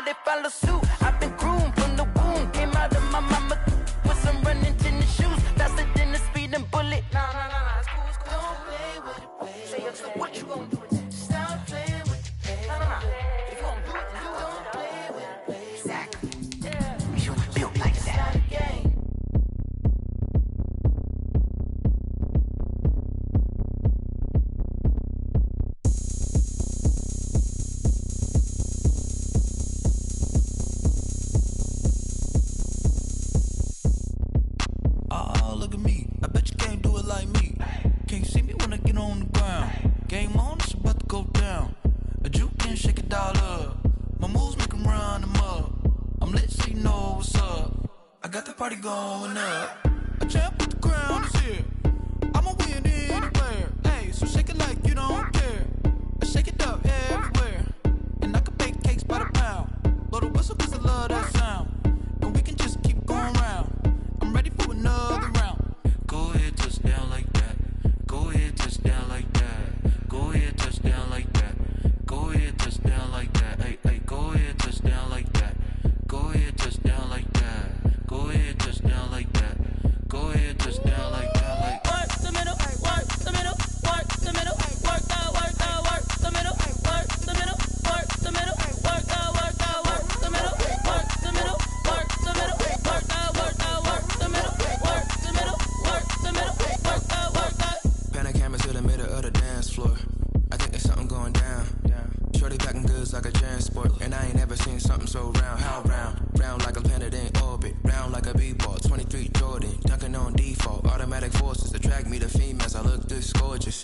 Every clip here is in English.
they follow suit. I've been groomed from the womb. Came out of my mama with some running tennis shoes. Faster than the speeding bullet. Nah, it's cool, it's cool. Don't play with it, play. Say so what you gonna do with it? Stop playing with it, play. Nah. If you gonna do it, then don't play with it, play. Exactly. Yeah. You was built like that. Look at me, I bet you can't do it like me. Can't see me when I get on the ground. Game on, it's about to go down. A juke can shake it all up. My moves make them run them up. I'm lit so you know what's up. I got the party going up. A champ with the crown is here. I'ma win anywhere. Hey, so shake it like you don't care. I shake it up everywhere. And I can bake cakes by the pound. Blow the whistle cause I love that sound. And we can just keep going round. I'm ready for another round. Go ahead, touch down like that. Go ahead, touch down like that. Go ahead, touch down like that. Go ahead, touch down like that. Hey, go ahead, touch down like that. Go ahead, touch down like that. Go ahead, touch down like that. Go ahead, touch down like that. Like work the middle, work the middle, work the middle, work the middle, work the middle, work the middle, work the middle, work the middle, work the middle, work the middle, work the middle, work the middle, work the Pan a camera to the middle of the dance floor. I think there's something going down. Shorty packing goods like a transport. And I ain't never seen something so round. How round? Round like a planet in orbit. Round like a b-ball. 23 Jordan. Dunking on default. Automatic forces attract me to females. I look this gorgeous.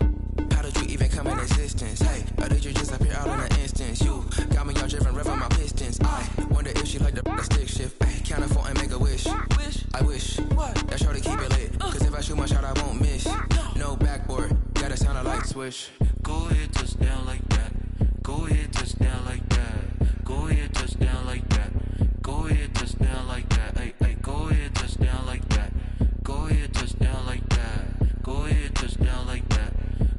How did you even come in existence? Hey, or did you just appear out in an instance? You got me all driven, revving my pistons. I wonder if she like the stick shift. Ay, count it 4 and make a wish. I wish that shorty keep it lit. Cause if I shoot my shot, I won't miss. No backboard, gotta sound a light switch. go ahead, touch down like that. Go ahead, touch down like that. Go ahead, touch down like that. Go ahead, touch down like that. Hey, go ahead, touch down like that. Go ahead, touch down like that. Go ahead, touch down like that.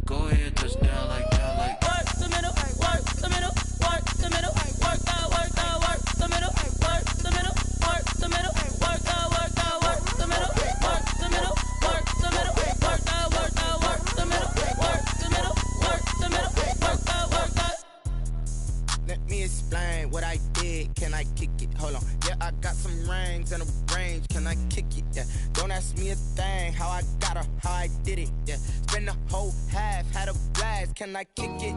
Go ahead, touch down like that. Like work the middle, work the middle, work the middle, work the middle, work the middle, work the middle, work the middle, work the middle, work the middle, work the middle, work the middle, work the middle, work the middle, work the. Let me explain what I did. Can I kick it? Hold on. Yeah, I got some rings and a range. Can I kick it? Yeah. Don't ask me a thing. How I got her, how I did it. Yeah. Spend the whole half, had a blast. Can I kick it?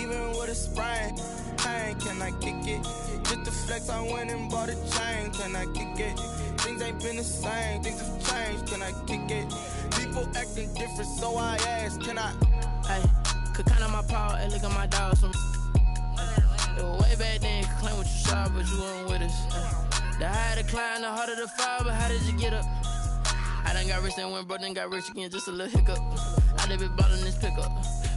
Even with a sprain. Hey, can I kick it? Just to flex, I went and bought a chain. Can I kick it? Things ain't been the same. Things have changed. Can I kick it? People acting different, so I asked. Can I? Hey, could count on my power and look at my dogs. Some it was way back then, could claim what you saw, but you weren't with us. The higher the climb, the harder the fall, but how did you get up? I done got rich and went broke, then got rich again, just a little hiccup. I done been ballin' this pickup.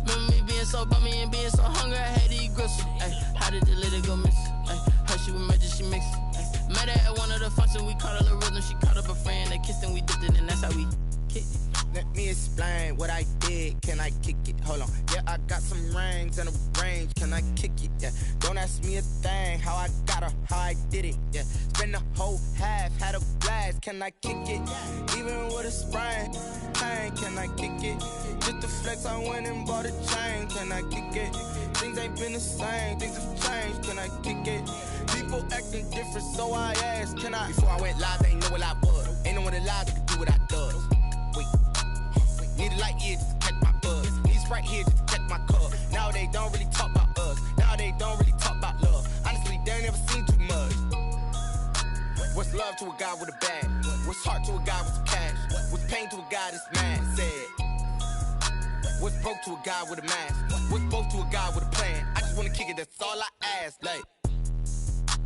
Remember me being so bummy and being so hungry, I had to eat gristle. Ay, how did you let it go miss? Ay, her she was magic, she mixed. Met her at one of the functions, we caught her little rhythm. She caught up a friend, they kissed and we dipped it, and that's how we kicked it. Let me explain what I did. Can I kick it? Hold on. Yeah, I got some rings and a range. Can I kick it? Yeah. Don't ask me a thing. How I got her, how I did it. Yeah. Spend the whole half, had a blast. Can I kick it? Even with a sprain. Hey, can I kick it? Just to flex, I went and bought a chain. Can I kick it? Things ain't been the same. Things have changed. Can I kick it? People acting different, so I asked. Can I? Before I went live, they ain't know what I was. Ain't no one alive that could do what I does. Wait. Need a light here just to catch my buzz. Need Sprite here just to catch my cup. Now they don't really talk about us. Now they don't really talk about love. Honestly, they ain't never seen too much. What's love to a guy with a bag? What's heart to a guy with some cash? What's pain to a guy that's mad? Said. What's broke to a guy with a mask? What's broke to a guy with a plan? I just wanna kick it, that's all I ask. Like.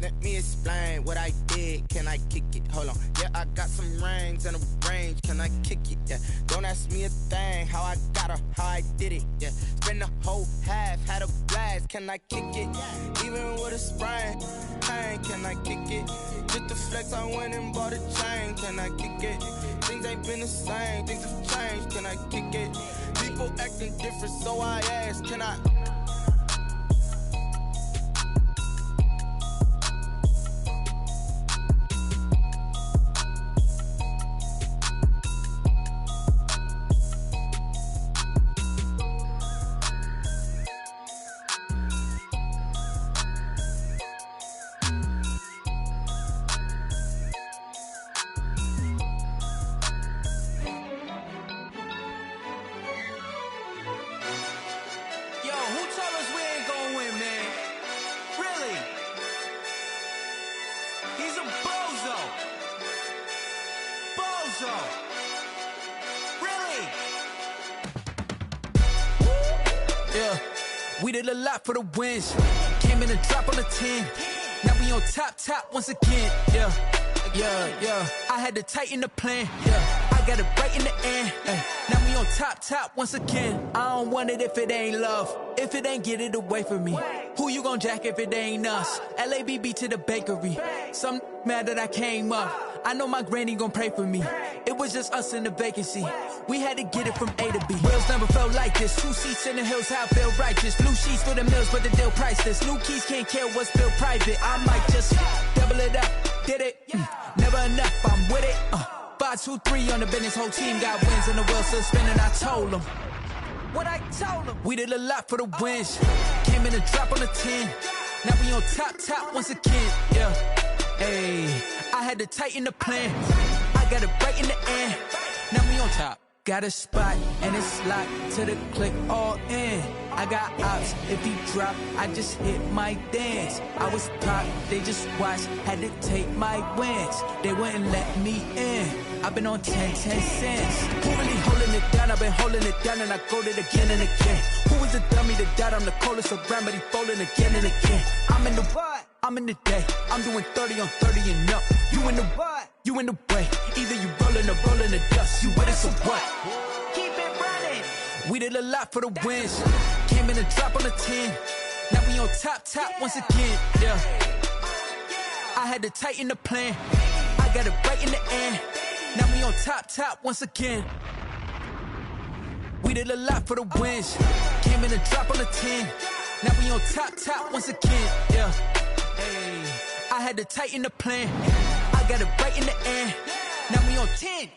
Let me explain what I did. Can I kick it? Hold on. Yeah, I got some rings and a range. Can I kick it? Yeah. Don't ask me a thing. How I got her, how I did it. Yeah. Spend the whole half, had a blast. Can I kick it? Even with a sprain. Hey, can I kick it? Just to flex, I went and bought a chain. Can I kick it? Things ain't been the same. Things have changed. Can I kick it? People acting different, so I asked. Can I? zone. Really? Yeah, we did a lot for the wins. Came in and drop on the 10. Now we on top once again. Yeah. I had to tighten the plan. Yeah, I got it right in the end. Now we on top once again. I don't want it if it ain't love. If it ain't, get it away from me. Who you gon' jack if it ain't us? LABB to the bakery. Some mad that I came up. I know my granny gon' pray for me. It was just us in the vacancy. We had to get it from A to B. Wheels never felt like this. 2 seats in the hills, how I feel righteous. Blue sheets for the mills, but the deal priceless. New keys can't care what's built private. I might just double it up. Did it? Never enough, I'm with it. 5, 2, 3 on the business. Whole team got wins and the wheels still spinning. I told them what I told them. We did a lot for the wins. Came in and drop on the 10. Now we on top once again. Yeah. Hey, I had to tighten the plan. I got it right in the end. Now we on top. Got a spot and it's locked to the click all in. I got ops, if he drop, I just hit my dance. I was pop, they just watched, had to take my wins. They wouldn't let me in. I've been on 10 cents. Who really holding it down? I've been holding it down and I go it again and again. Who was the dummy that died? I'm the coldest around, but he folding again and again. I'm in the what? I'm in the day. I'm doing 30 on 30 and up. You in the what? You in the way. Either you rolling or rolling the dust. You with us or what? Keep it running. We did a lot for the wins. Came in and drop on the 10. Now we on top once again. Yeah. I had to tighten the plan. I got it right in the end. Now we on top once again. We did a lot for the wins. Came in and drop on the 10. Now we on top once again. Yeah. Hey, I had to tighten the plan. I got it right in the end. Now we on 10.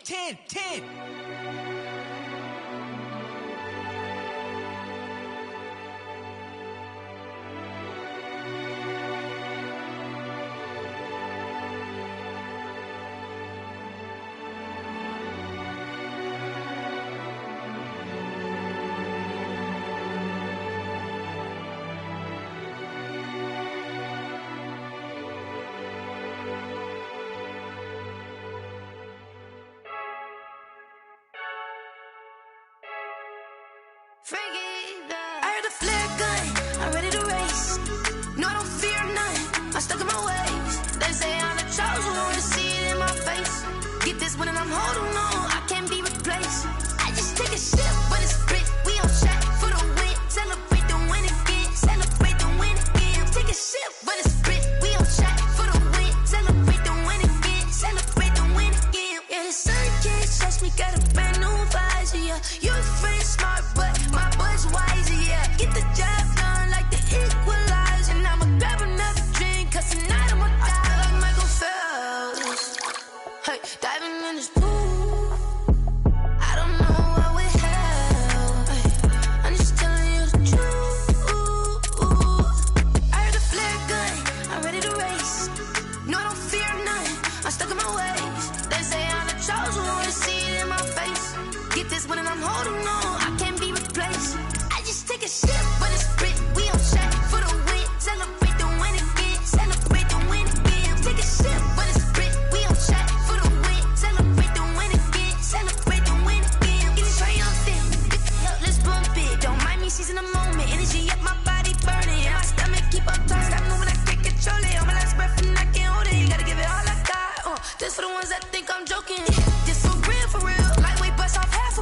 I heard a flare gun, I'm ready to race. No, I don't fear none, I'm stuck in my ways. They say I'm the chosen one, to see it in my face. Get this one and I'm holding on, I can't be replaced. I just take a sip, but it's split. We on shot for the win. Celebrate the win again, celebrate the win again. Take a sip, but it's split. We on shot for the win. Celebrate the win again, celebrate the win again. Yeah, the sun can't touch me, got a brand new visor, yeah. You're friend smart, but my buzz wiser, yeah. Get the job done like the equalizer. And I'ma grab another drink, cause tonight I'ma die like Michael Phelps. Hey, diving in this pool, I don't know what would help. Hey, I'm just telling you the truth. I heard a flare gun, I'm ready to race. No, I don't fear none, I'm stuck in my ways. They say I'm the chosen one, to see it in my face. Get this one and I'm holding on, I can't be replaced. I just take a sip, but it's split. We on shot for the win. Celebrate the win again, celebrate the win again. Take a sip, but it's split. We on shot for the win. Celebrate the win again, celebrate the win again. Getting triumphant, let's bump it. Don't mind me seizing the moment. Energy up, my body burning. Yeah, my stomach keep up turning. Stop moving, I can't control it. On my last breath and I can't hold it. You gotta give it all I got. This for the ones that think I'm joking. This for real. Lightweight bust off half a.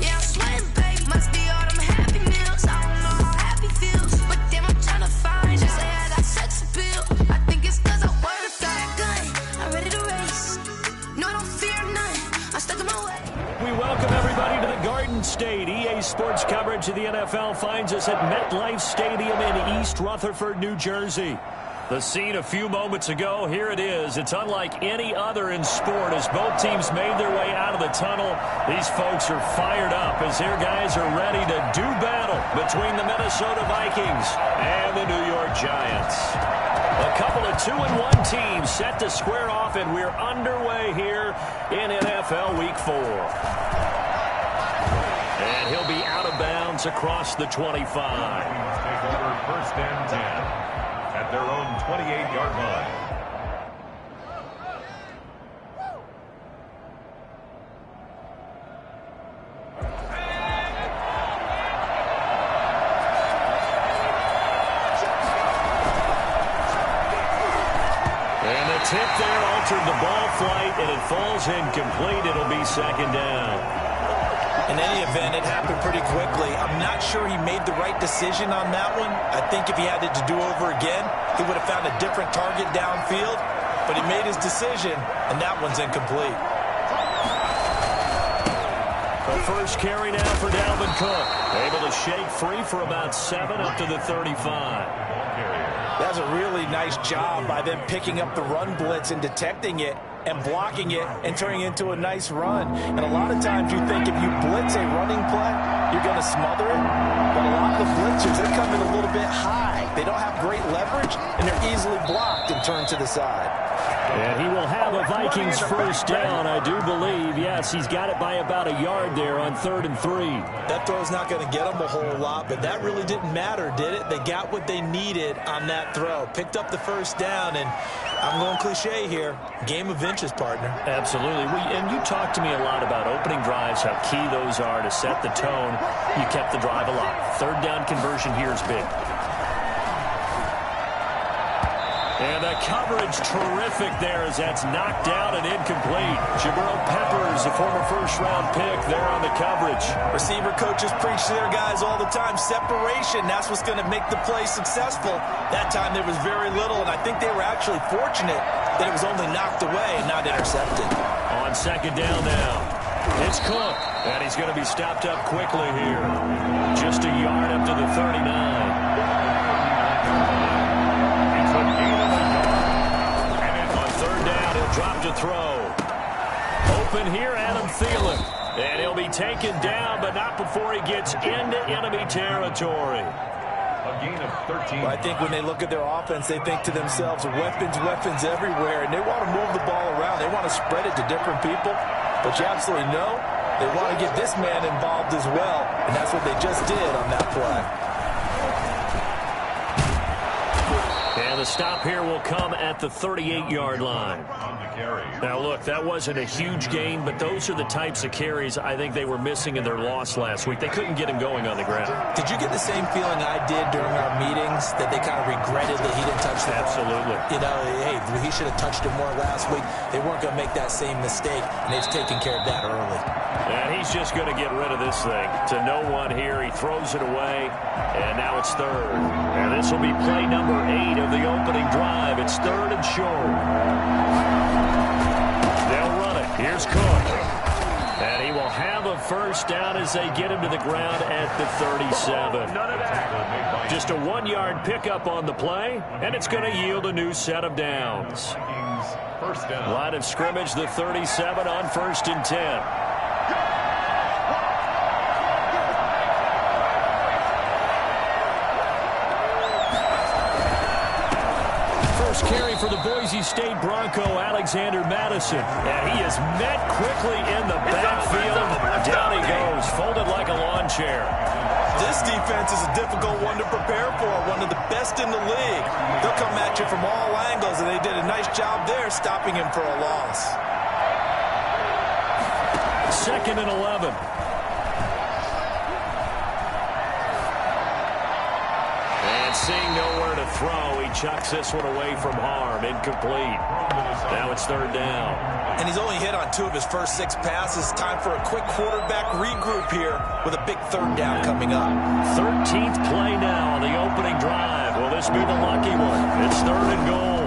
Yeah, I'm sweating, baby. Must be all them happy meals. I don't know how happy feels, but damn, I'm trying to find. Just say I got sex appeal. I think it's cause I wear a flat gun. I'm ready to race. No, I don't fear none. I'm stuck in my way. We welcome everybody to the Garden State. EA Sports coverage of the NFL finds us at MetLife Stadium in East Rutherford, New Jersey. The scene a few moments ago, here it is. It's unlike any other in sport as both teams made their way out of the tunnel. These folks are fired up as their guys are ready to do battle between the Minnesota Vikings and the New York Giants. A couple of 2-1 teams set to square off, and we're underway here in NFL Week 4. And he'll be out of bounds across the 25. Take over first and 10. At their own 28-yard line. hit there, altered the ball flight, and it falls incomplete. It'll be second down. In any event, it happened pretty quickly. I'm not sure he made the right decision on that one. I think if he had it to do over again, he would have found a different target downfield. But he made his decision, and that one's incomplete. The first carry now for Dalvin Cook. Able to shake free for about 7 up to the 35. That's a really nice job by them picking up the run blitz and detecting it and blocking it and turning it into a nice run. And a lot of times you think if you blitz a running play, you're going to smother it. But a lot of the blitzers, they're coming a little bit high. They don't have great leverage, and they're easily blocked and turned to the side. And he will have a Vikings first down, I do believe. Yes, he's got it by about a yard there on 3rd and 3. That throw's not going to get them a whole lot, but that really didn't matter, did it? They got what they needed on that throw. Picked up the first down, and I'm going cliche here. Game of inches, partner. Absolutely. And you talked to me a lot about opening drives, how key those are to set the tone. You kept the drive alive. 3rd down conversion here is big. And the coverage terrific there as that's knocked down and incomplete. Jabril Peppers, a former first-round pick, there on the coverage. Receiver coaches preach to their guys all the time. Separation, that's what's going to make the play successful. That time there was very little, and I think they were actually fortunate that it was only knocked away and not intercepted. On 2nd down now, it's Cook, and he's going to be stopped up quickly here. Just a yard up to the 39. Drop to throw. Open here, Adam Thielen. And he'll be taken down, but not before he gets into enemy territory. A gain of 13. Well, I think when they look at their offense, they think to themselves, weapons everywhere, and they want to move the ball around. They want to spread it to different people. But you absolutely know they want to get this man involved as well, and that's what they just did on that play. And the stop here will come at the 38-yard line. Now, look, that wasn't a huge gain, but those are the types of carries I think they were missing in their loss last week. They couldn't get him going on the ground. Did you get the same feeling I did during our meetings, that they kind of regretted that he didn't touch the ball? Absolutely. You know, hey, he should have touched it more last week. They weren't going to make that same mistake, and they've taken care of that early. And he's just going to get rid of this thing. To no one here, he throws it away, and now it's 3rd. And this will be play number 8 of the opening drive. It's 3rd and short. They'll run it. Here's Cook. And he will have a first down as they get him to the ground at the 37. Just a 1-yard pickup on the play, and it's going to yield a new set of downs. First down. Line of scrimmage, the 37 on 1st and 10. Carry for the Boise State Bronco, Alexander Madison. And he is met quickly in the backfield. Down he goes, folded like a lawn chair. This defense is a difficult one to prepare for, one of the best in the league. They'll come at you from all angles, and they did a nice job there stopping him for a loss. 2nd and 11. Seeing nowhere to throw, he chucks this one away from harm. Incomplete. Now it's 3rd down. And he's only hit on 2 of his first 6 passes. Time for a quick quarterback regroup here with a big 3rd down coming up. 13th play now on the opening drive. Will this be the lucky one? It's 3rd and goal.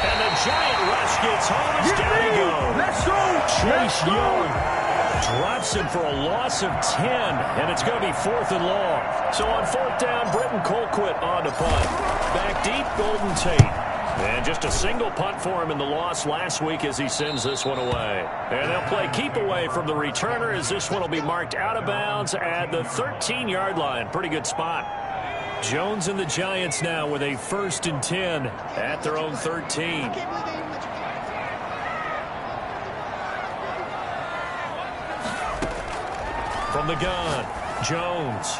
And the giant rush gets home. It's down he goes. Let's go. Chase Young drops him for a loss of 10, and it's going to be 4th and long. So on 4th down, Britton Colquitt on to punt. Back deep, Golden Tate. And just a single punt for him in the loss last week as he sends this one away. And they'll play keep away from the returner as this one will be marked out of bounds at the 13-yard line. Pretty good spot. Jones and the Giants now with a 1st and 10 at their own 13. From the gun, Jones.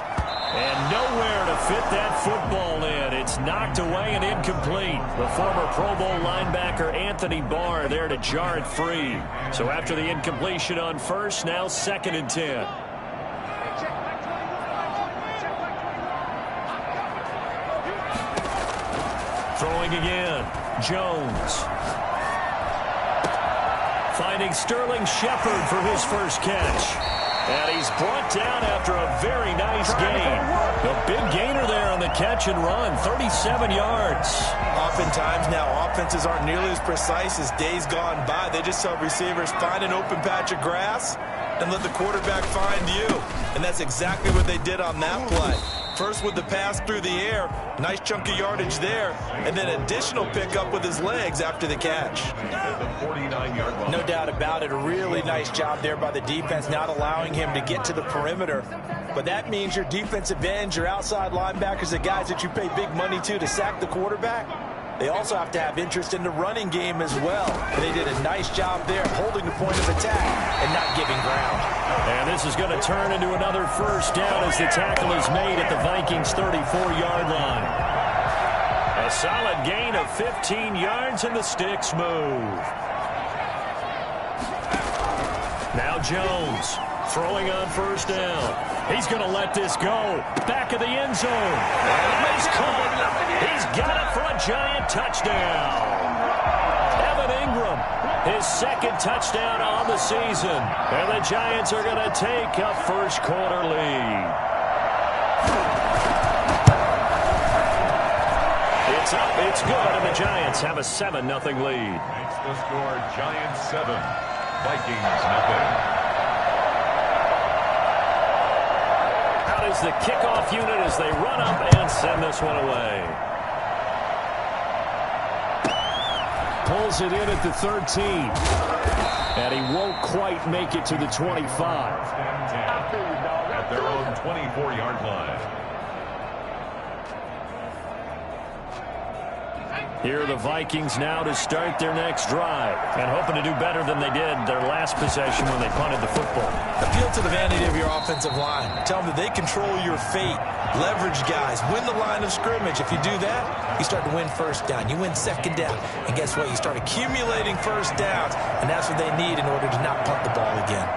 And nowhere to fit that football in. It's knocked away and incomplete. The former Pro Bowl linebacker Anthony Barr there to jar it free. So after the incompletion on 1st, now 2nd and 10. Throwing again. Jones. Finding Sterling Shepard for his first catch. And he's brought down after a very nice gain. A big gainer there on the catch and run, 37 yards. Oftentimes now, offenses aren't nearly as precise as days gone by. They just help receivers find an open patch of grass and let the quarterback find you. And that's exactly what they did on that play. First with the pass through the air, nice chunk of yardage there, and then additional pickup with his legs after the catch. No doubt about it, a really nice job there by the defense, not allowing him to get to the perimeter. But that means your defensive ends, your outside linebackers, the guys that you pay big money to sack the quarterback, they also have to have interest in the running game as well. And they did a nice job there holding the point of attack and not giving ground. And this is going to turn into another first down as the tackle is made at the Vikings' 34-yard line. A solid gain of 15 yards and the sticks move. Now Jones throwing on first down. He's going to let this go. Back of the end zone. And he's caught. He's got it for a Giant touchdown. Evan Ingram, his second touchdown on the season. And the Giants are going to take a first quarter lead. It's up, it's good, and the Giants have a 7-0 lead. Makes the score Giants 7, Vikings nothing. Out is the kickoff unit as they run up and send this one away. Pulls it in at the 13. And he won't quite make it to the 25. At their own 24-yard line. Here are the Vikings now to start their next drive and hoping to do better than they did their last possession when they punted the football. Appeal to the vanity of your offensive line. Tell them that they control your fate. Leverage guys. Win the line of scrimmage. If you do that, you start to win first down. You win second down. And guess what? You start accumulating first downs. And that's what they need in order to not punt the ball again.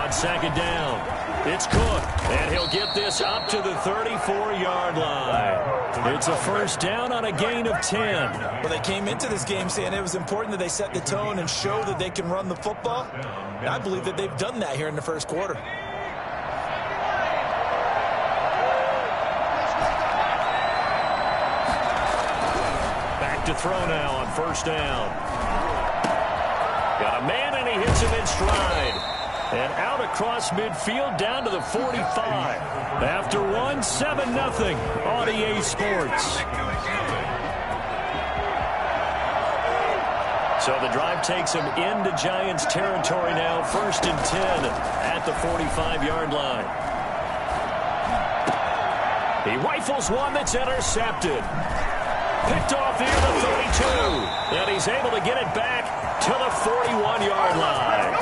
On second down, it's Cook. And he'll get this up to the 34-yard line. It's a first down on a gain of 10. Well, they came into this game saying it was important that they set the tone and show that they can run the football. And I believe that they've done that here in the first quarter. Back to throw now on first down. Got a man and he hits him in stride. And out across midfield down to the 45. After one, 7-0 on EA Sports. So the drive takes him into Giants territory now. First and 10 at the 45-yard line. He rifles one that's intercepted. Picked off here at the 32. And he's able to get it back to the 41-yard line.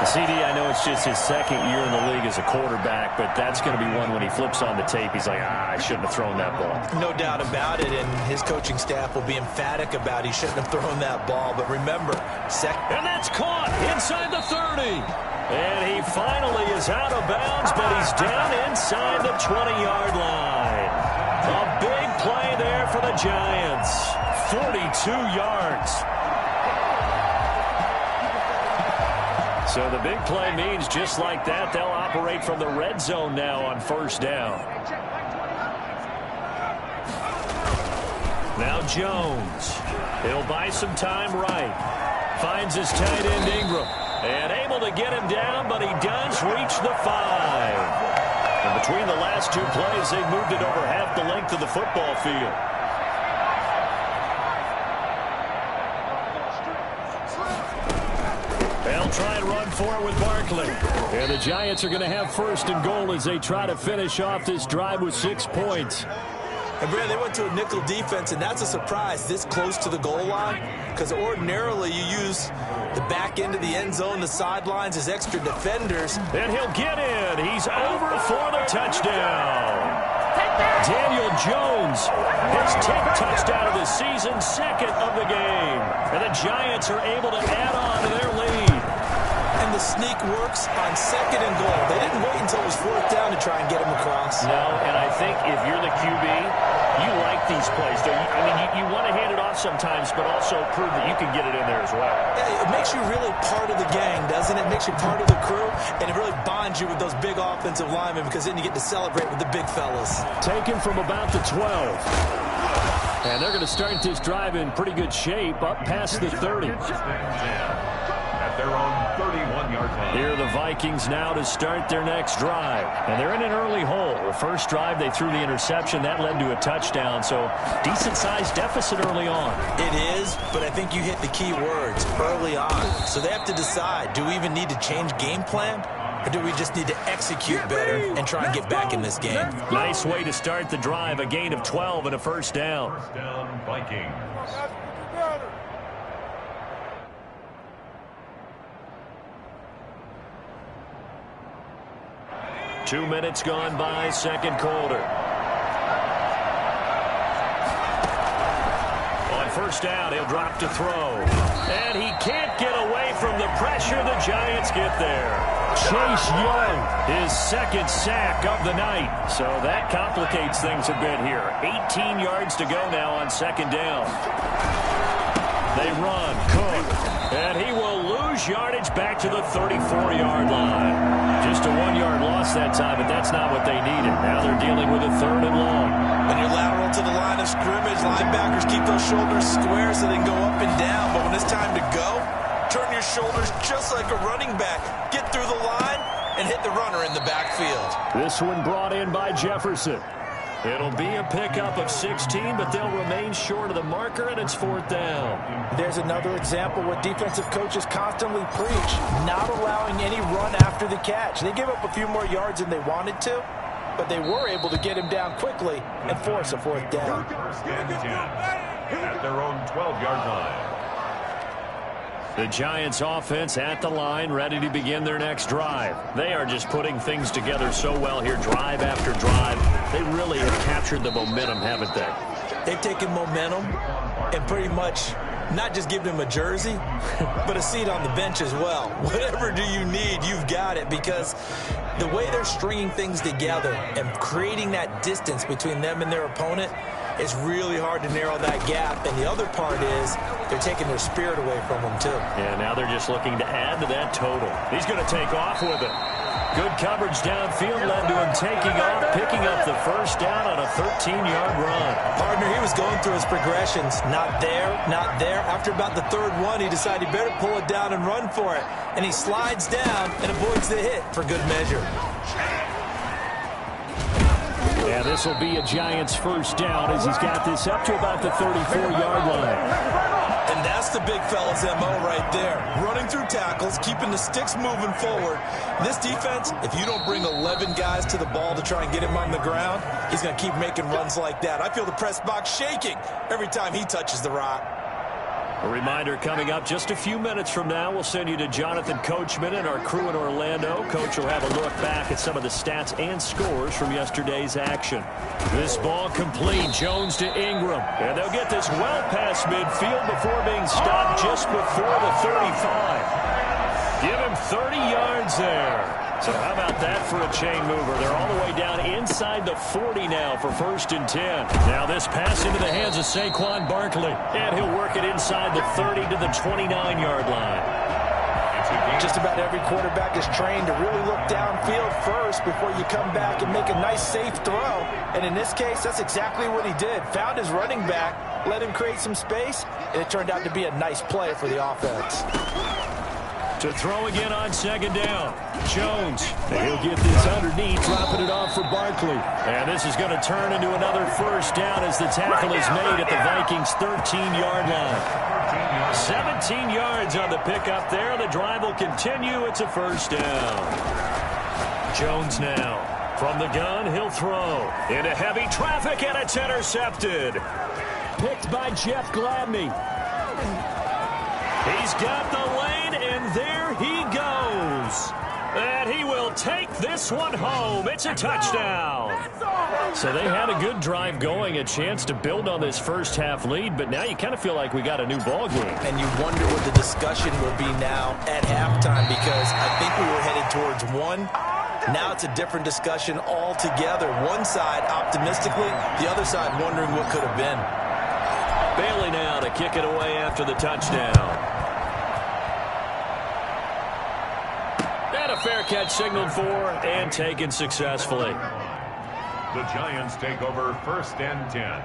CD, I know it's just his second year in the league as a quarterback, but that's going to be one when he flips on the tape. He's like, I shouldn't have thrown that ball. No doubt about it, and his coaching staff will be emphatic about he shouldn't have thrown that ball. But remember, and that's caught inside the 30. And he finally is out of bounds, but he's down inside the 20-yard line. A big play there for the Giants. 42 yards. So the big play means just like that, they'll operate from the red zone now on first down. Now Jones. He'll buy some time right. Finds his tight end Ingram. And able to get him down, but he does reach the 5. And between the last two plays, they've moved it over half the length of the football field. They'll try and run for it with Barkley. And the Giants are going to have first and goal as they try to finish off this drive with 6 points. And Brad, they went to a nickel defense, and that's a surprise this close to the goal line, because ordinarily you use the back end of the end zone, the sidelines as extra defenders. And he'll get in. He's over for the touchdown. Daniel Jones, his 10th touchdown of the season, second of the game. And the Giants are able to add on to their lead. And the sneak works on second and goal. They didn't wait until it was fourth down to try and get him across. No, and I think if you're the QB, You like these plays, don't you? I mean, you want to hand it off sometimes, but also prove that you can get it in there as well. Yeah, it makes you really part of the gang, doesn't it? It makes you part of the crew, and it really bonds you with those big offensive linemen because then you get to celebrate with the big fellas. Taken from about the 12. And they're going to start this drive in pretty good shape, up past the 30. At their own 31-yard line. Here are the Vikings now to start their next drive. And they're in an early hole. The first drive, they threw the interception. That led to a touchdown. So decent-sized deficit early on. It is, but I think you hit the key words, early on. So they have to decide, do we even need to change game plan? Or do we just need to execute better and try and get back in this game? Nice way to start the drive. A gain of 12 and a first down. First down, Vikings. 2 minutes gone by, second quarter. On first down, he'll drop to throw. And he can't get away from the pressure. The Giants get there. Chase Young, his second sack of the night. So that complicates things a bit here. 18 yards to go now on second down. They run, Cook, and he will lose yardage back to the 34-yard line. Just a 1-yard loss that time, but that's not what they needed. Now they're dealing with a third and long. When you're lateral to the line of scrimmage, linebackers keep those shoulders square so they can go up and down. But when it's time to go, turn your shoulders just like a running back. Get through the line and hit the runner in the backfield. This one brought in by Jefferson. It'll be a pickup of 16, but they'll remain short of the marker, and it's fourth down. There's another example what defensive coaches constantly preach, not allowing any run after the catch. They gave up a few more yards than they wanted to, but they were able to get him down quickly and force a fourth down. First and 10 at their own 12-yard line. The Giants offense at the line, ready to begin their next drive. They are just putting things together so well here, drive after drive. They really have captured the momentum, haven't they? They've taken momentum and pretty much not just given him a jersey, but a seat on the bench as well. Whatever do you need, you've got it, because the way they're stringing things together and creating that distance between them and their opponent, it's really hard to narrow that gap. And the other part is they're taking their spirit away from them, too. Yeah, now they're just looking to add to that total. He's going to take off with it. Good coverage downfield led to him taking off, picking up the first down on a 13-yard run. Partner, he was going through his progressions. Not there, not there. After about the third one, he decided he better pull it down and run for it. And he slides down and avoids the hit for good measure. Yeah, this will be a Giants first down as he's got this up to about the 34-yard line. And that's the big fella's MO right there. Running through tackles, keeping the sticks moving forward. This defense, if you don't bring 11 guys to the ball to try and get him on the ground, he's going to keep making runs like that. I feel the press box shaking every time he touches the rock. A reminder coming up just a few minutes from now, we'll send you to Jonathan Coachman and our crew in Orlando. Coach will have a look back at some of the stats and scores from yesterday's action. This ball complete, Jones to Ingram. And they'll get this well past midfield before being stopped just before the 35. Give him 30 yards there. So how about that for a chain mover? They're all the way down inside the 40 now for first and 10. Now this pass into the hands of Saquon Barkley. And he'll work it inside the 30 to the 29-yard line. Just about every quarterback is trained to really look downfield first before you come back and make a nice, safe throw. And in this case, that's exactly what he did. Found his running back, let him create some space, and it turned out to be a nice play for the offense. To throw again on second down. Jones. And he'll get this underneath, dropping it off for Barkley. And this is going to turn into another first down as the tackle is made at the Vikings' 13-yard line. 17 yards on the pickup there. The drive will continue. It's a first down. Jones now. From the gun, he'll throw. Into heavy traffic, and it's intercepted. Picked by Jeff Gladney. He's got the lane, and there he goes. And he will take this one home. It's a touchdown. So they had a good drive going, a chance to build on this first half lead, but now you kind of feel like we got a new ball game. And you wonder what the discussion will be now at halftime, because I think we were headed towards one Now it's a different discussion altogether. One side optimistically, the other side wondering what could have been. Bailey now to kick it away after the touchdown. And a fair catch signaled for and taken successfully. The Giants take over 1st and 10.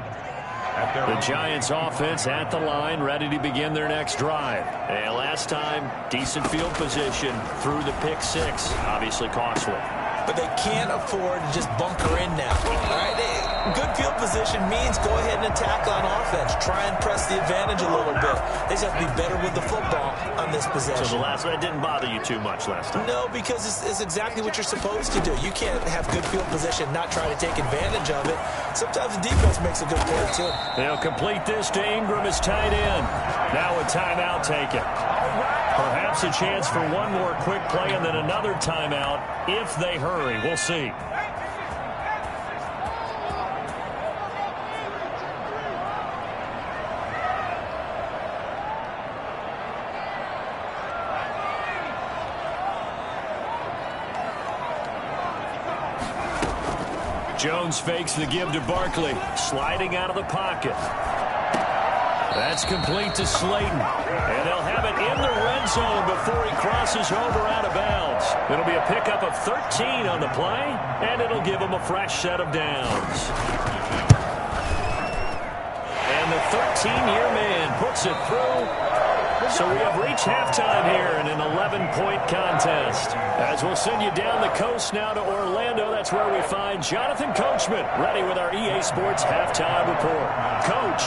The Giants offense at the line, ready to begin their next drive. And last time, decent field position through the pick six. Obviously costly. But they can't afford to just bunker in now. All right? Good field position means go ahead and attack on offense. Try and press the advantage a little bit. They just have to be better with the football on this possession. So the last one didn't bother you too much last time? No, because it's exactly what you're supposed to do. You can't have good field position, not try to take advantage of it. Sometimes the defense makes a good play, too. They'll complete this to Ingram as tight end. Now a timeout taken. Perhaps a chance for one more quick play and then another timeout if they hurry. We'll see. Jones fakes the give to Barkley, sliding out of the pocket. That's complete to Slayton. And they'll have it in the red zone before he crosses over out of bounds. It'll be a pickup of 13 on the play, and it'll give him a fresh set of downs. And the 13-year man puts it through. So we have reached halftime here in an 11-point contest. As we'll send you down the coast now to Orlando, that's where we find Jonathan Coachman, ready with our EA Sports halftime report. Coach.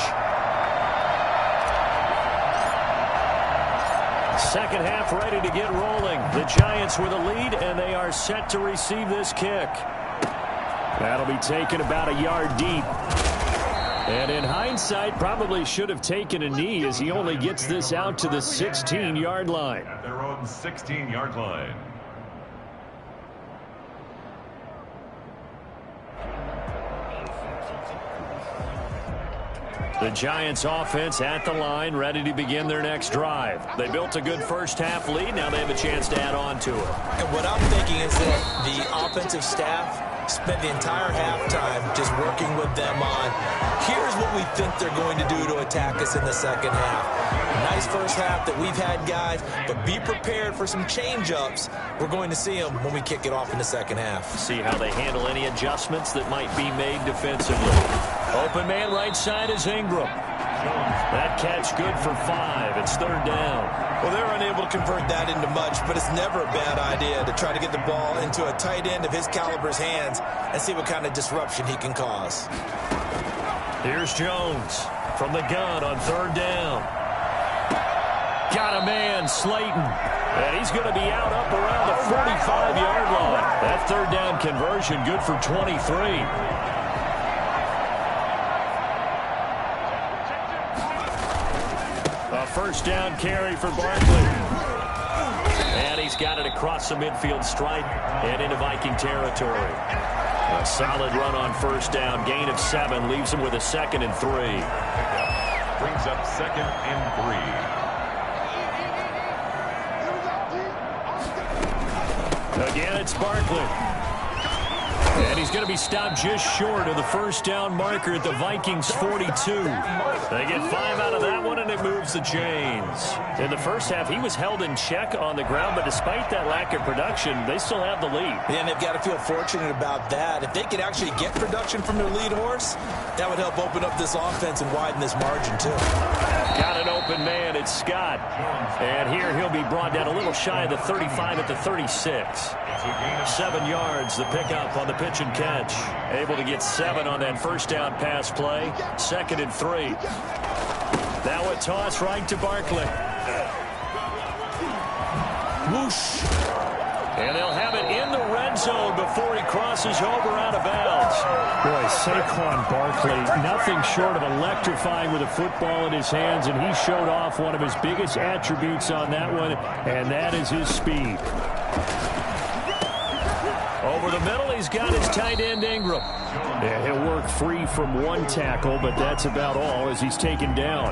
Second half ready to get rolling. The Giants with a lead, and they are set to receive this kick. That'll be taken about a yard deep. And in hindsight, probably should have taken a knee as he only gets this out to the 16-yard line. At their own 16-yard line. The Giants offense at the line, ready to begin their next drive. They built a good first half lead. Now they have a chance to add on to it. And what I'm thinking is that the offensive staff spent the entire halftime just working with them on, here's what we think they're going to do to attack us in the second half. Nice first half that we've had, guys, but be prepared for some change-ups. We're going to see them when we kick it off in the second half. See how they handle any adjustments that might be made defensively. Open man right side is Ingram. That catch good for 5. It's third down. Well, they're unable to convert that into much, but it's never a bad idea to try to get the ball into a tight end of his caliber's hands and see what kind of disruption he can cause. Here's Jones from the gun on third down. Got a man, Slayton. And he's going to be out up around the 45-yard line. That third down conversion good for 23. First down carry for Barkley. And he's got it across the midfield stripe and into Viking territory. A solid run on first down. Gain of 7 leaves him with a 2nd and 3. Brings up 2nd and 3. Again, it's Barkley. And he's going to be stopped just short of the first down marker at the Vikings 42. They get 5 out of that one, and it moves the chains. In the first half, he was held in check on the ground, but despite that lack of production, they still have the lead. Yeah, and they've got to feel fortunate about that. If they could actually get production from their lead horse, that would help open up this offense and widen this margin, too. Got an open man. It's Scott. And here he'll be brought down a little shy of the 35 at the 36. 7 yards, the pickup on the pitch and catch. Able to get 7 on that first down pass play. 2nd and 3. Now a toss right to Barkley. Whoosh. And they'll have it in the red zone before he crosses over out of bounds. Boy, Saquon Barkley, nothing short of electrifying with a football in his hands, and he showed off one of his biggest attributes on that one, and that is his speed. Over the middle, he's he's got his tight end Ingram. Yeah, he'll work free from one tackle, but that's about all as he's taken down.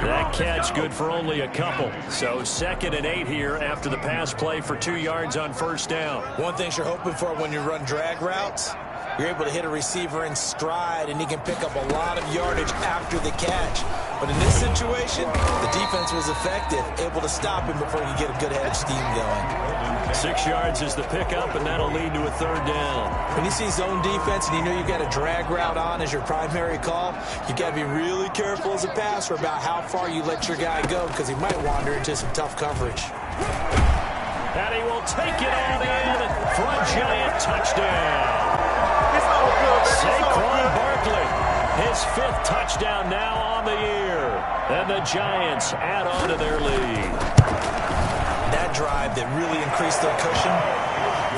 That catch good for only a couple. So 2nd and 8 here after the pass play for 2 yards on first down. One thing you're hoping for when you run drag routes, you're able to hit a receiver in stride, and he can pick up a lot of yardage after the catch. But in this situation, the defense was effective, able to stop him before he could get a good head of steam going. 6 yards is the pickup, and that'll lead to a 3rd down. When you see zone defense and you know you've got a drag route on as your primary call, you've got to be really careful as a passer about how far you let your guy go because he might wander into some tough coverage. And he will take it on in for a Giant touchdown. Saquon Barkley, his 5th touchdown now on the year. And the Giants add on to their lead. That drive that really increased their cushion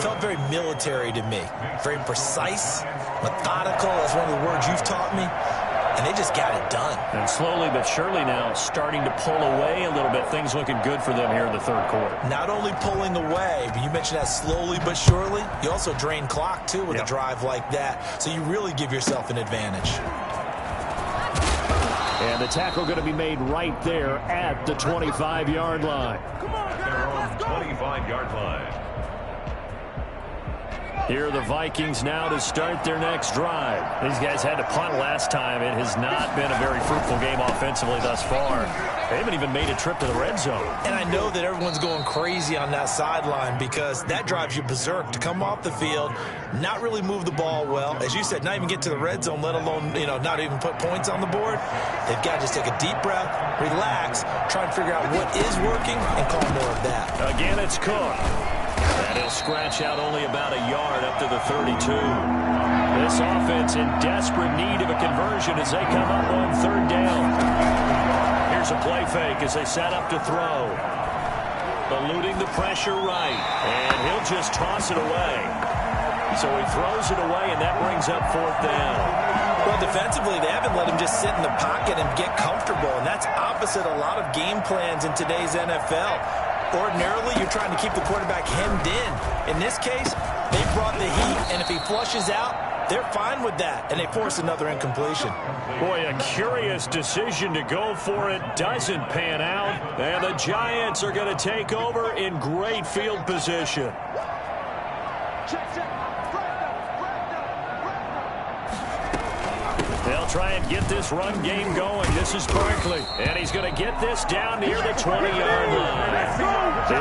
felt very military to me. Very precise, methodical. That's one of the words you've taught me. And they just got it done. And slowly but surely now starting to pull away a little bit. Things looking good for them here in the 3rd quarter. Not only pulling away, but you mentioned that slowly but surely. You also drain clock, too, with a drive like that. So you really give yourself an advantage. And the tackle going to be made right there at the 25-yard line. Come on, guys, let's go. 25-yard line. Here are the Vikings now to start their next drive. These guys had to punt last time. It has not been a very fruitful game offensively thus far. They haven't even made a trip to the red zone. And I know that everyone's going crazy on that sideline because that drives you berserk to come off the field, not really move the ball well. As you said, not even get to the red zone, let alone, not even put points on the board. They've got to just take a deep breath, relax, try and figure out what is working and call more of that. Again, it's Cook. And he'll scratch out only about a yard up to the 32. This offense in desperate need of a conversion as they come up on 3rd down. Here's a play fake as they set up to throw. Eluding the pressure right. And he'll just toss it away. So he throws it away, and that brings up 4th down. Well, defensively, they haven't let him just sit in the pocket and get comfortable, and that's opposite a lot of game plans in today's NFL. Ordinarily, you're trying to keep the quarterback hemmed in. In this case, they brought the heat, and if he flushes out, they're fine with that, and they force another incompletion. Boy, a curious decision to go for it. Doesn't pan out, and the Giants are going to take over in great field position. They'll try and get this run game going. This is Barkley, and he's going to get this down near the 20-yard line.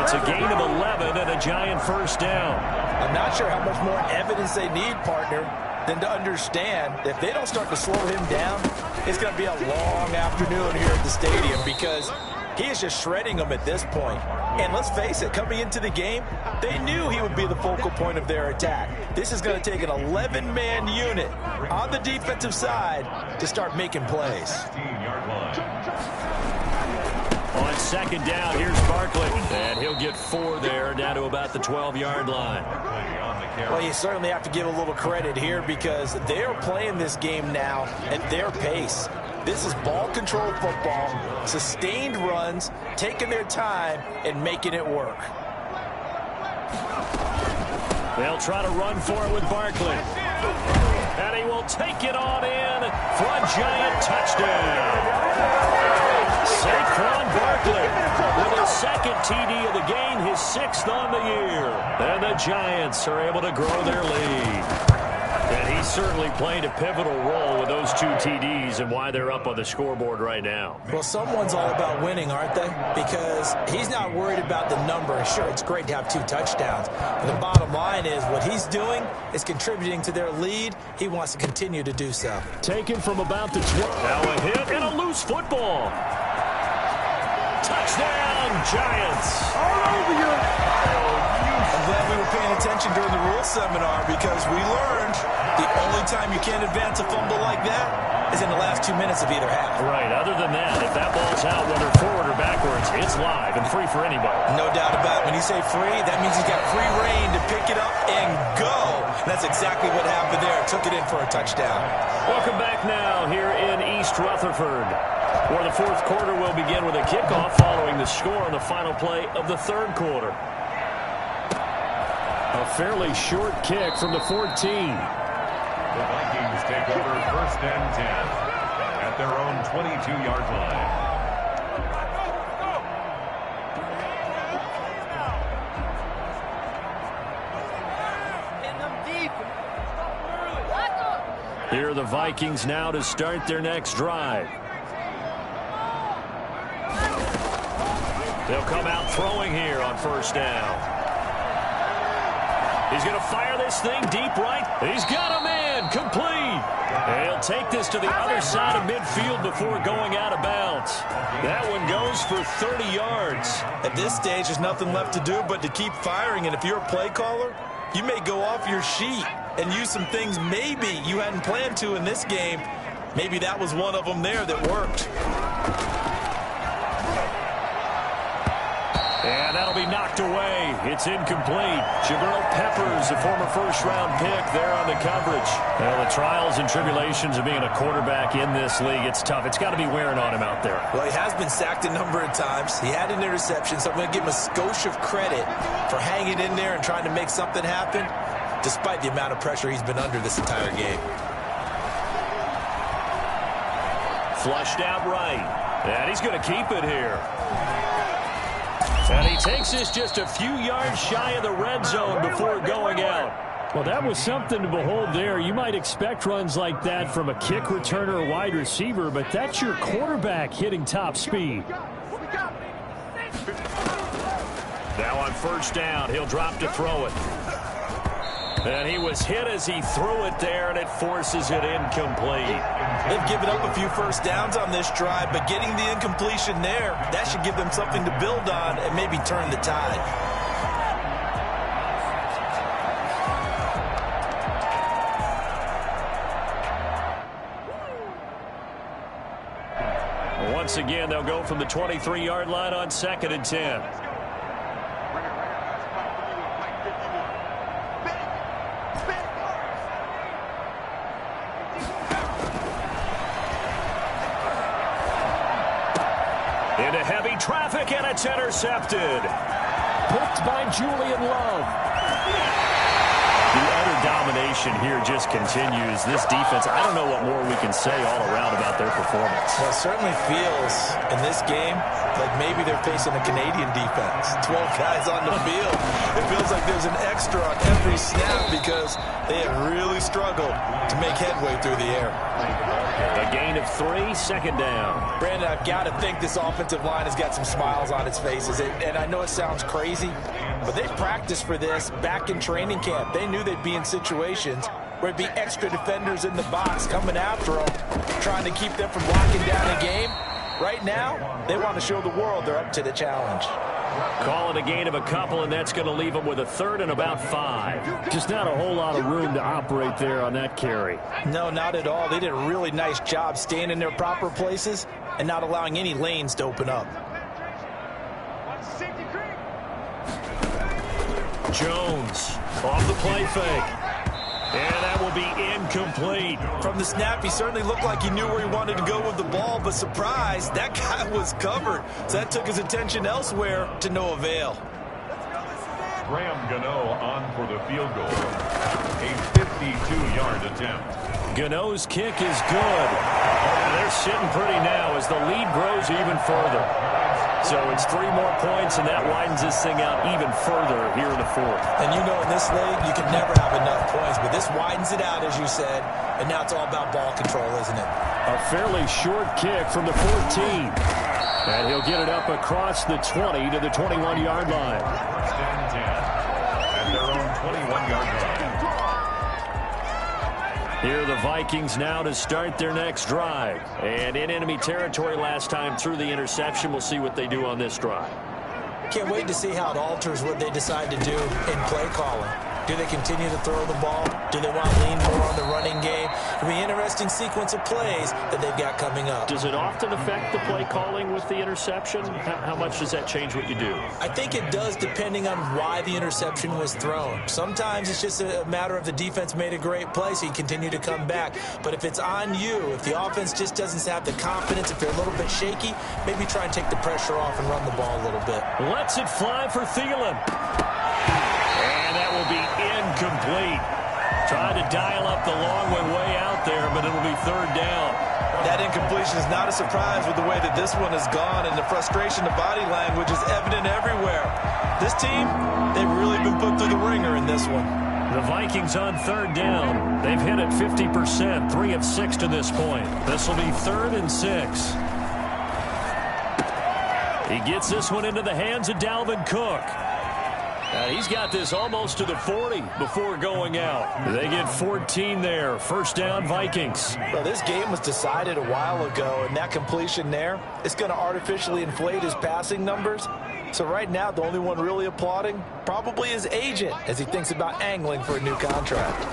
It's a gain of 11 and a Giant 1st down. I'm not sure how much more evidence they need, partner, than to understand that if they don't start to slow him down, it's going to be a long afternoon here at the stadium because he is just shredding them at this point. And let's face it, coming into the game, they knew he would be the focal point of their attack. This is going to take an 11-man unit on the defensive side to start making plays. On 2nd down, here's Barkley. And he'll get 4 there, down to about the 12-yard line. Well, you certainly have to give a little credit here because they're playing this game now at their pace. This is ball control football, sustained runs, taking their time and making it work. They'll try to run for it with Barkley. And he will take it on in for a Giant touchdown. Saquon Barkley with his 2nd TD of the game, his 6th on the year. And the Giants are able to grow their lead. And he's certainly played a pivotal role with those 2 TDs and why they're up on the scoreboard right now. Well, someone's all about winning, aren't they? Because he's not worried about the number. Sure, it's great to have 2 touchdowns. But the bottom line is what he's doing is contributing to their lead. He wants to continue to do so. Taken from about the 12. Now a hit and a loose football. Touchdown, Giants. All over you. I'm glad we were paying attention during the rules seminar because we learned the only time you can't advance a fumble like that is in the last 2 minutes of either half. Right. Other than that, if that ball's out, whether forward or backwards, it's live and free for anybody. No doubt about it. When you say free, that means he's got free reign to pick it up and go. And that's exactly what happened there. Took it in for a touchdown. Welcome back now here in East Rutherford, where the 4th quarter will begin with a kickoff following the score on the final play of the 3rd quarter. A fairly short kick from the 14. The Vikings take over 1st and 10 at their own 22-yard line. Here are the Vikings now to start their next drive. They'll come out throwing here on 1st down. He's going to fire this thing deep right. He's got a man complete. He'll take this to the other side of midfield before going out of bounds. That one goes for 30 yards. At this stage, there's nothing left to do but to keep firing. And if you're a play caller, you may go off your sheet and use some things maybe you hadn't planned to in this game. Maybe that was one of them there that worked. And that'll be knocked away. It's incomplete. Jabril Peppers, a former first-round pick, there on the coverage. Well, the trials and tribulations of being a quarterback in this league, it's tough. It's got to be wearing on him out there. Well, he has been sacked a number of times. He had an interception, so I'm going to give him a skosh of credit for hanging in there and trying to make something happen, despite the amount of pressure he's been under this entire game. Flushed out right. And he's going to keep it here. And he takes this just a few yards shy of the red zone before going out. Well, that was something to behold there. You might expect runs like that from a kick returner or wide receiver, but that's your quarterback hitting top speed. Now on 1st down, he'll drop to throw it. And he was hit as he threw it there, and it forces it incomplete. They've given up a few 1st downs on this drive, but getting the incompletion there, that should give them something to build on and maybe turn the tide. Once again, they'll go from the 23-yard line on 2nd and 10. Into heavy traffic, and it's intercepted. Picked by Julian Love. The utter domination here just continues. This defense, I don't know what more we can say all around about their performance. Well, it certainly feels in this game like maybe they're facing a Canadian defense. 12 guys on the field. It feels like there's an extra on every snap because they have really struggled to make headway through the air. A gain of 3, 2nd down. Brandon, I've got to think this offensive line has got some smiles on its faces. And I know it sounds crazy, but they practiced for this back in training camp. They knew they'd be in situations where it'd be extra defenders in the box coming after them, trying to keep them from locking down a game. Right now, they want to show the world they're up to the challenge. Call it a gain of a couple, and that's going to leave them with a 3rd and about 5. Just not a whole lot of room to operate there on that carry. No, not at all. They did a really nice job staying in their proper places and not allowing any lanes to open up. Jones off the play fake. And that will be incomplete. From the snap, he certainly looked like he knew where he wanted to go with the ball, but surprise, that guy was covered. So that took his attention elsewhere to no avail. Graham Gano on for the field goal. A 52-yard attempt. Gano's kick is good. And they're sitting pretty now as the lead grows even further. So it's 3 more points, and that widens this thing out even further here in the 4th. And you know in this league, you can never have enough points, but this widens it out, as you said, and now it's all about ball control, isn't it? A fairly short kick from the 14. And he'll get it up across the 20 to the 21-yard line. 1st and 10 at their own 21-yard line. Here are the Vikings now to start their next drive. And in enemy territory last time through the interception. We'll see what they do on this drive. Can't wait to see how it alters what they decide to do in play calling. Do they continue to throw the ball? Do they want to lean more on the running game? It'll be an interesting sequence of plays that they've got coming up. Does it often affect the play calling with the interception? How much does that change what you do? I think it does depending on why the interception was thrown. Sometimes it's just a matter of the defense made a great play, so you continue to come back. But if it's on you, if the offense just doesn't have the confidence, if they're a little bit shaky, maybe try and take the pressure off and run the ball a little bit. Lets it fly for Thielen. And that will be incomplete. Tried to dial up the long way out there, but it'll be third down. That incompletion is not a surprise with the way that this one has gone, and the frustration, the body language is evident everywhere. This team, they've really been put through the ringer in this one. The Vikings on third down. They've hit it 50%, 3 of 6 to this point. This will be 3rd and 6. He gets this one into the hands of Dalvin Cook. He's got this almost to the 40 before going out. They get 14 there. First down, Vikings. Well, this game was decided a while ago, and that completion there is going to artificially inflate his passing numbers. So right now, the only one really applauding probably his agent as he thinks about angling for a new contract.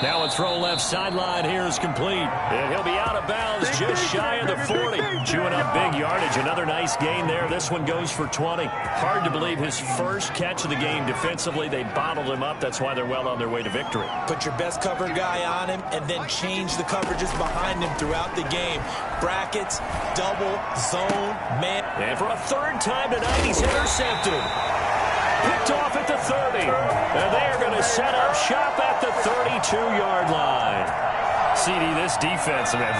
Now a throw left sideline here is complete. And he'll be out of bounds just shy of the 40. Chewing up big yardage. Another nice gain there. This one goes for 20. Hard to believe his first catch of the game defensively. They bottled him up. That's why they're well on their way to victory. Put your best cover guy on him and then change the coverages behind him throughout the game. Brackets, double, zone, man. And for a third time tonight, he's intercepted. Picked off at the 30. And they are going to set up shop at the 32-yard line. CD, this defense, man,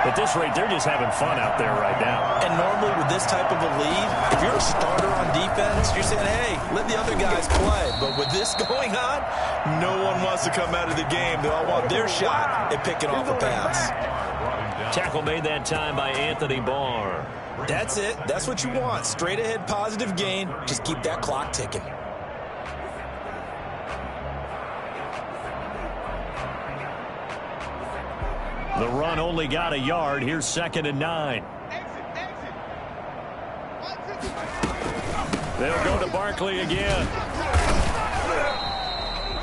at this rate, they're just having fun out there right now. And normally with this type of a lead, if you're a starter on defense, you're saying, hey, let the other guys play. But with this going on, no one wants to come out of the game. They all want their shot at picking off a pass. Tackle made that time by Anthony Barr. That's it. That's what you want. Straight ahead positive gain. Just keep that clock ticking. The run only got a yard. Here's 2nd and 9. They'll go to Barkley again.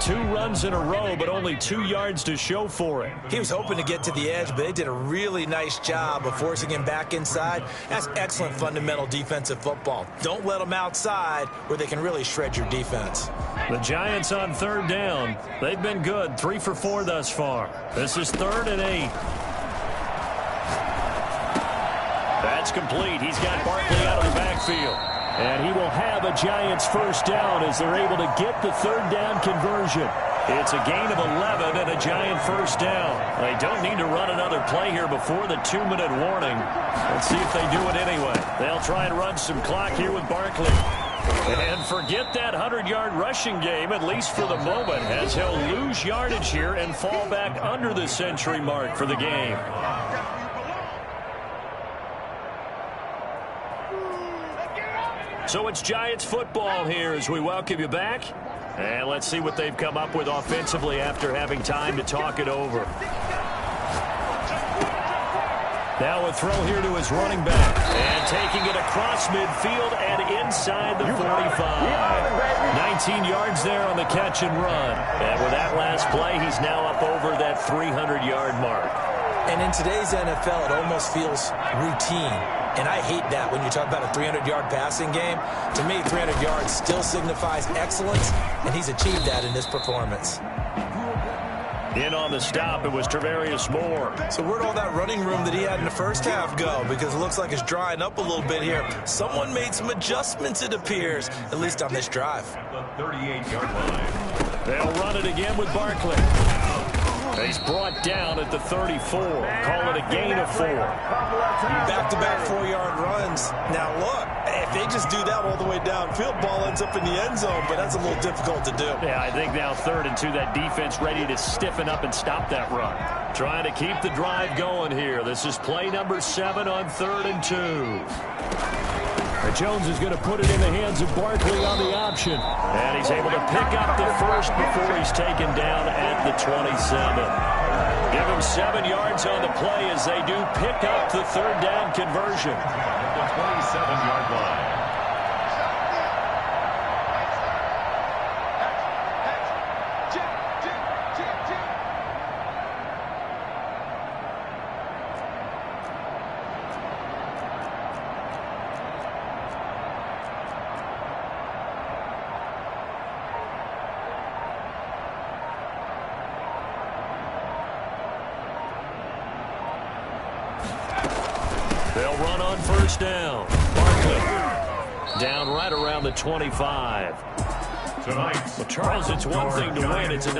2 runs in a row, but only 2 yards to show for it. He was hoping to get to the edge, but they did a really nice job of forcing him back inside. That's excellent fundamental defensive football. Don't let them outside where they can really shred your defense. The Giants on third down. They've been good, 3 for 4 thus far. This is 3rd and 8. That's complete. He's got Barkley out of the backfield. And he will have a Giants first down as they're able to get the third down conversion. It's a gain of 11 and a Giant first down. They don't need to run another play here before the 2-minute warning. Let's see if they do it anyway. They'll try and run some clock here with Barkley. And forget that 100-yard rushing game, at least for the moment, as he'll lose yardage here and fall back under the century mark for the game. So it's Giants football here as we welcome you back. And let's see what they've come up with offensively after having time to talk it over. Now a throw here to his running back. And taking it across midfield and inside the 45. 19 yards there on the catch and run. And with that last play, he's now up over that 300-yard mark. And in today's NFL, it almost feels routine. And I hate that when you talk about a 300-yard passing game. To me, 300 yards still signifies excellence, and he's achieved that in this performance. In on the stop, it was Travarius Moore. So where'd all that running room that he had in the first half go? Because it looks like it's drying up a little bit here. Someone made some adjustments, it appears, at least on this drive. The 38-yard line. They'll run it again with Barkley. He's brought down at the 34. Call it a gain of 4. Back-to-back 4-yard runs. Now, look, if they just do that all the way downfield, ball ends up in the end zone, but that's a little difficult to do. Yeah, I think now 3rd and 2, that defense ready to stiffen up and stop that run. Trying to keep the drive going here. This is play number 7 on 3rd and 2. Jones is going to put it in the hands of Barkley on the option. And he's able to pick up the first before he's taken down at the 27. Give him 7 yards on the play as they do pick up the third down conversion. At the 27-yard line. They'll run on first down. Barkley down right around the 25. Tonight, well, Charles, it's one thing to win. It's another